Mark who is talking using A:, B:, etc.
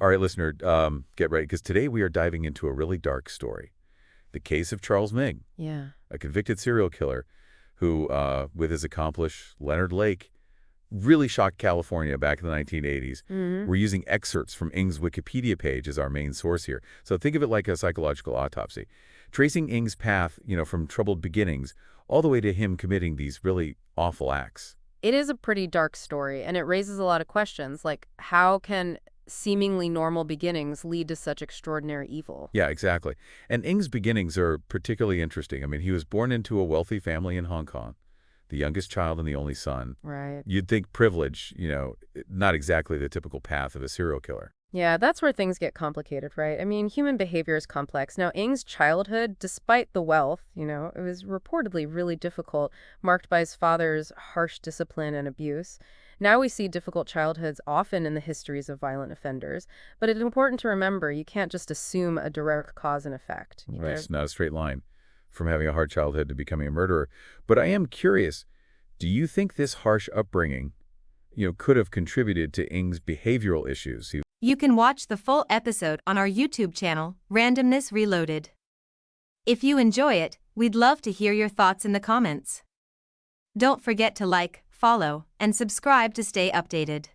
A: All right, listener, get ready, because today we are diving into a really dark story. The case of Charles Ming,
B: Yeah.
A: a convicted serial killer who, with his accomplice, Leonard Lake, really shocked California back in the 1980s. We're using excerpts from Ng's Wikipedia page as our main source here. So think of it like a psychological autopsy. Tracing Ng's path, from troubled beginnings all the way to him committing these really awful acts.
B: It is a pretty dark story, and it raises a lot of questions, like how can seemingly normal beginnings lead to such extraordinary evil?
A: Yeah, exactly. And Ng's beginnings are particularly interesting. I mean, he was born into a wealthy family in Hong Kong, the youngest child and the only son.
B: Right.
A: You'd think privilege, not exactly the typical path of a serial killer.
B: Yeah, that's where things get complicated, right? I mean, human behavior is complex. Now, Ng's childhood, despite the wealth, it was reportedly really difficult, marked by his father's harsh discipline and abuse. Now we see difficult childhoods often in the histories of violent offenders, but it's important to remember you can't just assume a direct cause and effect.
A: Right, it's not a straight line from having a hard childhood to becoming a murderer. But I am curious, do you think this harsh upbringing, could have contributed to Ng's behavioral issues?
C: You can watch the full episode on our YouTube channel, Randomness Reloaded. If you enjoy it, we'd love to hear your thoughts in the comments. Don't forget to like, follow, and subscribe to stay updated.